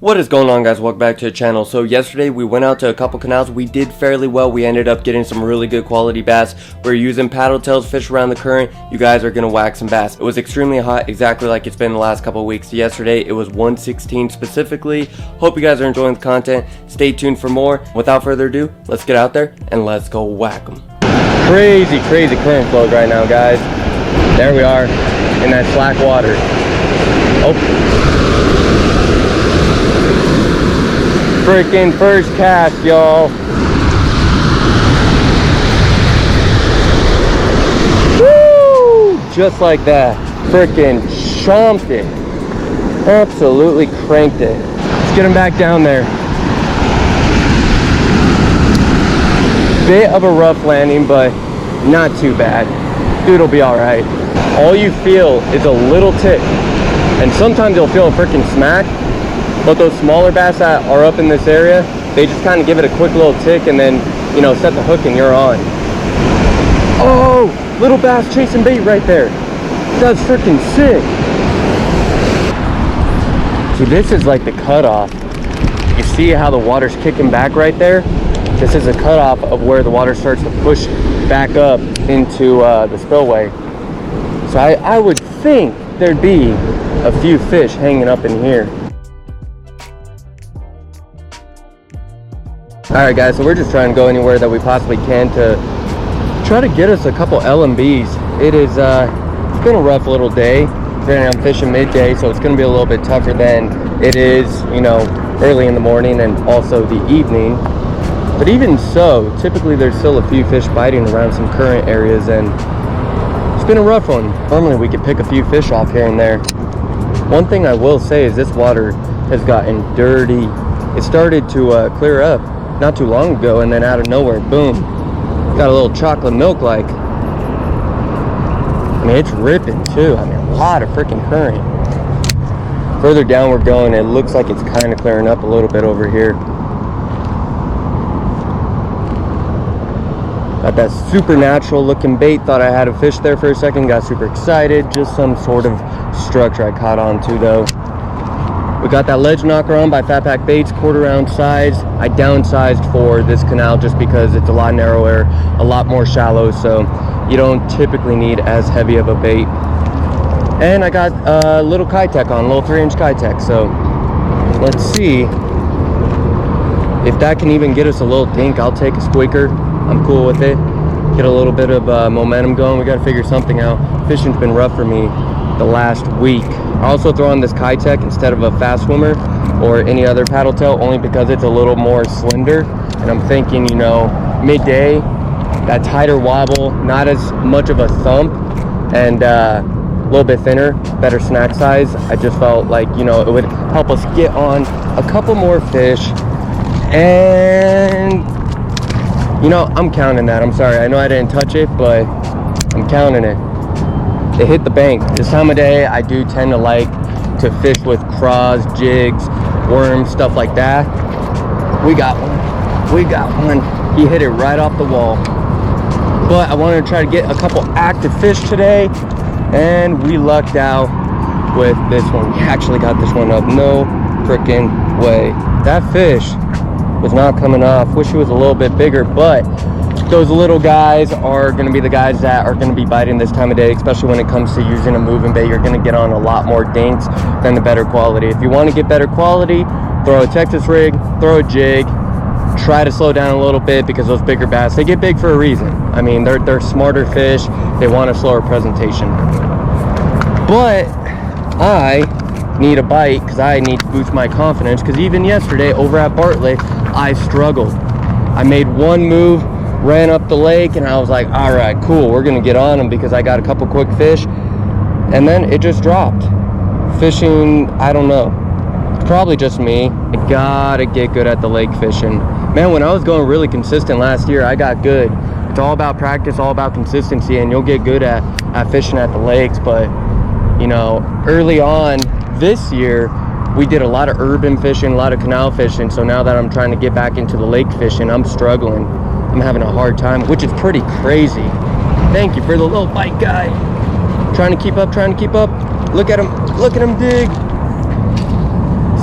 What is going on, guys? Welcome back to the channel. So yesterday we went out to a couple canals. We did fairly well. We ended up getting some really good quality bass. We're using Paddletails, fish around the current. You guys are gonna whack some bass. It was extremely hot, exactly like it's been the last couple of weeks. Yesterday it was 116 specifically. Hope you guys are enjoying the content. Stay tuned for more. Without further ado, let's get out there and let's go whack them. Crazy current flows right now, guys. There we are in that slack water. Oh. Freaking first cast, y'all. Woo! Just like that. Freaking chomped it. Absolutely cranked it. Let's get him back down there. Bit of a rough landing, but not too bad. Dude'll be alright. All you feel is a little tick. And sometimes you'll feel a freaking smack. But those smaller bass that are up in this area, they just kind of give it a quick little tick and then, you know, set the hook and you're on. Oh, little bass chasing bait right there. That's freaking sick. So this is like the cutoff. You see how the water's kicking back right there? This is a cutoff of where the water starts to push back up into the spillway. So I would think there'd be a few fish hanging up in here. Alright guys, so we're just trying to go anywhere that we possibly can to try to get us a couple LMBs. It's been a rough little day. Granted, I'm fishing midday, so it's going to be a little bit tougher than it is, you know, early in the morning and also the evening. But even so, typically there's still a few fish biting around some current areas, and it's been a rough one. Normally we could pick a few fish off here and there. One thing I will say is this water has gotten dirty. It started to clear up not too long ago, and then out of nowhere, boom, got a little chocolate milk like. I mean, it's ripping too. I mean, a lot of freaking current. Further down we're going, it looks like it's kind of clearing up a little bit over here. Got that supernatural looking bait. Thought I had a fish there for a second, got super excited. Just some sort of structure I caught on to though. We got that ledge knocker on by Fat Pack Baits, quarter round size. I downsized for this canal just because it's a lot narrower, a lot more shallow, so you don't typically need as heavy of a bait. And I got a little Kitech on, a little 3-inch Kitech, so let's see if that can even get us a little dink. I'll take a squeaker, I'm cool with it. Get a little bit of momentum going. We got to figure something out. Fishing's been rough for me the last week. I also throw on this Kitech instead of a fast swimmer or any other paddle tail, only because it's a little more slender. And I'm thinking, you know, midday, that tighter wobble, not as much of a thump, and a little bit thinner, better snack size. I just felt like, you know, it would help us get on a couple more fish. And, you know, I'm counting that. I'm sorry. I know I didn't touch it, but I'm counting it. They hit the bank. This time of day, I do tend to like to fish with craws, jigs, worms, stuff like that. We got one. We got one. He hit it right off the wall. But I wanted to try to get a couple active fish today, and we lucked out with this one. We actually got this one up. No freaking way. That fish was not coming off. Wish it was a little bit bigger, but those little guys are going to be the guys that are going to be biting this time of day, especially when it comes to using a moving bait. You're going to get on a lot more dinks than the better quality. If you want to get better quality, throw a Texas rig, throw a jig, try to slow down a little bit, because those bigger bass, they get big for a reason. I mean, they're smarter fish. They want a slower presentation. But I need a bite because I need to boost my confidence, because even yesterday over at Bartlett, I struggled. I made one move, ran up the lake, and I was like, all right, cool, we're gonna get on them because I got a couple quick fish, and then it just dropped. Fishing, I don't know, it's probably just me. I gotta get good at the lake fishing. Man, when I was going really consistent last year, I got good. It's all about practice, all about consistency, and you'll get good at fishing at the lakes. But, you know, early on this year, we did a lot of urban fishing, a lot of canal fishing, so now that I'm trying to get back into the lake fishing, I'm struggling. I'm having a hard time, which is pretty crazy. Thank you for the little bite, guy. Trying to keep up, trying to keep up. Look at him dig.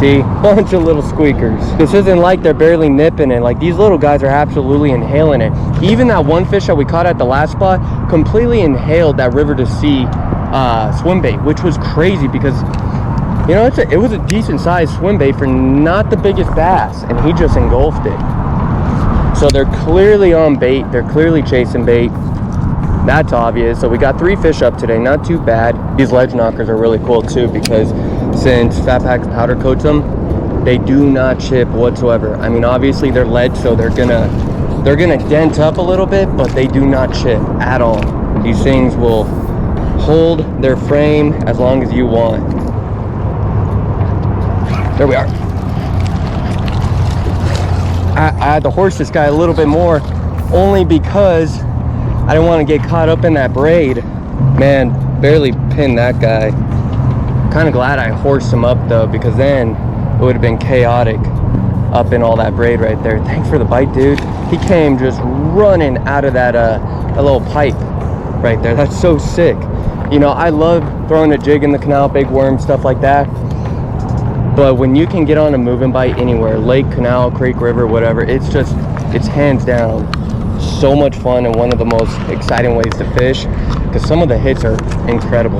See, bunch of little squeakers. This isn't like they're barely nipping it. Like, these little guys are absolutely inhaling it. Even that one fish that we caught at the last spot completely inhaled that river to sea swim bait, which was crazy because, you know, it was a decent sized swim bait for not the biggest bass, and he just engulfed it. So they're clearly on bait. They're clearly chasing bait. That's obvious. So we got 3 fish up today, not too bad. These ledge knockers are really cool too, because since Fat Pack's powder coats them, they do not chip whatsoever. I mean, obviously they're lead, so they're gonna dent up a little bit, but they do not chip at all. These things will hold their frame as long as you want. There we are. I had to horse this guy a little bit more, only because I didn't want to get caught up in that braid. Man, barely pinned that guy. Kind of glad I horsed him up though, because then it would have been chaotic up in all that braid right there. Thanks for the bite, dude. He came just running out of that a little pipe right there. That's so sick. You know, I love throwing a jig in the canal, big worm, stuff like that. But when you can get on a moving bite anywhere, lake, canal, creek, river, whatever, it's hands down so much fun and one of the most exciting ways to fish, because some of the hits are incredible.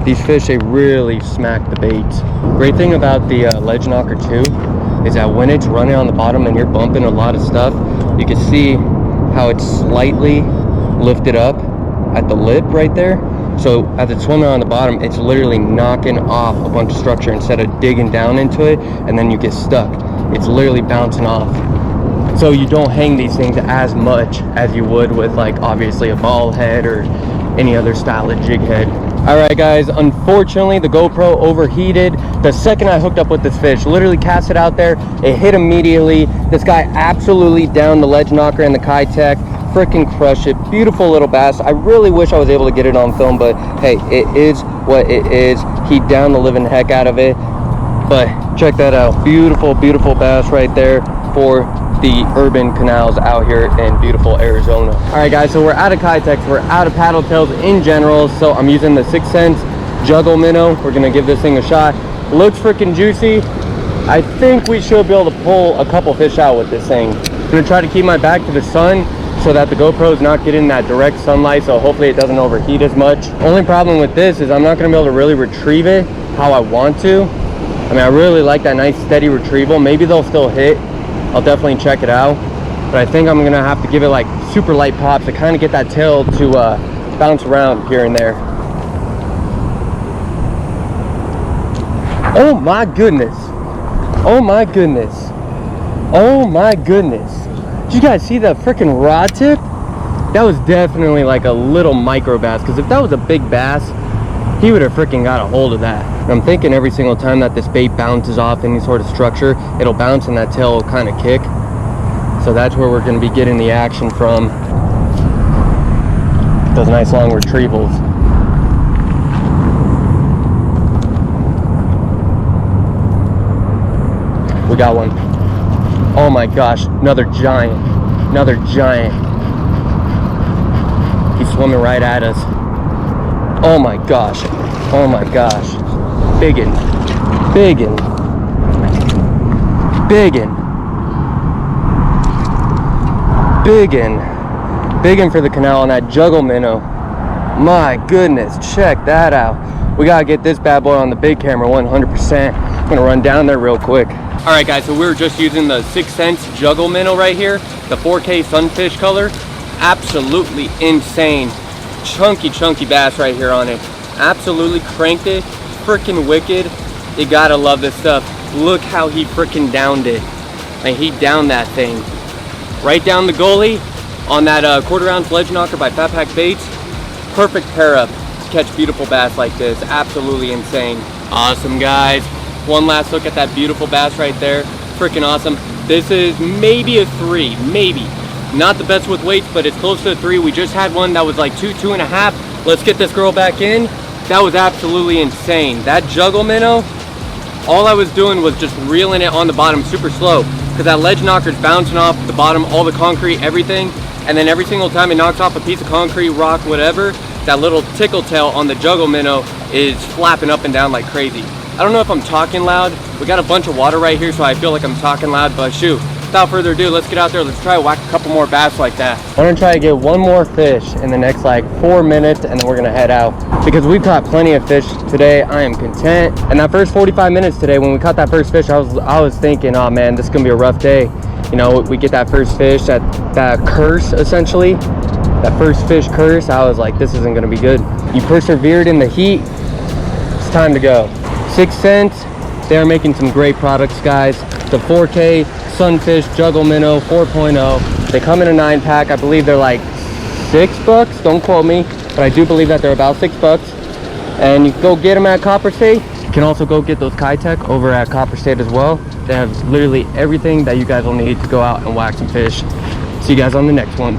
These fish, they really smack the baits. Great thing about the ledge knocker too is that when it's running on the bottom and you're bumping a lot of stuff, you can see how it's slightly lifted up at the lip right there. So as it's swimming on the bottom, it's literally knocking off a bunch of structure instead of digging down into it and then you get stuck. It's literally bouncing off. So you don't hang these things as much as you would with, like, obviously a ball head or any other style of jig head. All right, guys, unfortunately the GoPro overheated the second I hooked up with this fish. Literally cast it out there, it hit immediately. This guy absolutely downed the ledge knocker and the Kitech, freaking crushed it. Beautiful little bass. I really wish I was able to get it on film, but hey, it is what it is. He downed the living heck out of it. But check that out, beautiful bass right there for the urban canals out here in beautiful Arizona. All right, guys, so we're out of Kitechs, we're out of Paddletails in general, so I'm using the 6 cents juggle minnow. We're gonna give this thing a shot. Looks freaking juicy. I think we should be able to pull a couple fish out with this thing. I'm gonna try to keep my back to the sun so that the GoPro is not getting that direct sunlight, so hopefully it doesn't overheat as much. Only problem with this is I'm not gonna be able to really retrieve it how I want to. I mean, I really like that nice steady retrieval. Maybe they'll still hit. I'll definitely check it out, but I think I'm gonna have to give it like super light pops to kind of get that tail to bounce around here and there. Oh my goodness, oh my goodness, oh my goodness. Did you guys see that freaking rod tip? That was definitely like a little micro bass, because if that was a big bass, he would have freaking got a hold of that. And I'm thinking every single time that this bait bounces off any sort of structure, it'll bounce and that tail will kind of kick. So that's where we're going to be getting the action from. Those nice long retrievals. We got one. Oh my gosh, another giant. Another giant. He's swimming right at us. Oh my gosh, oh my gosh. Biggin, biggin, biggin, biggin, biggin for the canal on that juggle minnow. My goodness, check that out. We gotta get this bad boy on the big camera 100%. I'm gonna run down there real quick. All right, guys, so we were just using the 6 cents juggle minnow right here, the 4K sunfish color. Absolutely insane. Chunky bass right here on it. Absolutely cranked it. Freaking wicked. You gotta love this stuff. Look how he freaking downed it. And he downed that thing right down the gully on that 1/4 ounce ledge knocker by Fat Pack Baits. Perfect pair up to catch beautiful bass like this. Absolutely insane. Awesome, guys. One last look at that beautiful bass right there. Freaking awesome. This is maybe a 3, maybe. Not the best with weights, but it's close to a 3. We just had one that was like 2.5. Let's get this girl back in. That was absolutely insane. That juggle minnow, all I was doing was just reeling it on the bottom super slow, because that ledge knocker's bouncing off the bottom, all the concrete, everything, and then every single time it knocks off a piece of concrete, rock, whatever, that little tickle tail on the juggle minnow is flapping up and down like crazy. don't know if I'm talking loud. We got a bunch of water right here, so I feel like I'm talking loud, but shoot, without further ado, let's get out there. Let's try to whack a couple more bass like that. I want to try to get one more fish in the next like 4 minutes, and then we're gonna head out because we've caught plenty of fish today. I am content. And that first 45 minutes today, when we caught that first fish, I was thinking, oh man, this is gonna be a rough day. You know, we get that first fish, that curse essentially, that first fish curse. I was like, this isn't gonna be good. You persevered in the heat. It's time to go. 6 Cents, they are making some great products, guys. The 4K Sunfish Juggle Minnow 4.0. They come in a 9-pack. I believe they're like $6. Don't quote me, but I do believe that they're about $6. And you can go get them at Copper State. You can also go get those Kitech over at Copper State as well. They have literally everything that you guys will need to go out and whack some fish. See you guys on the next one.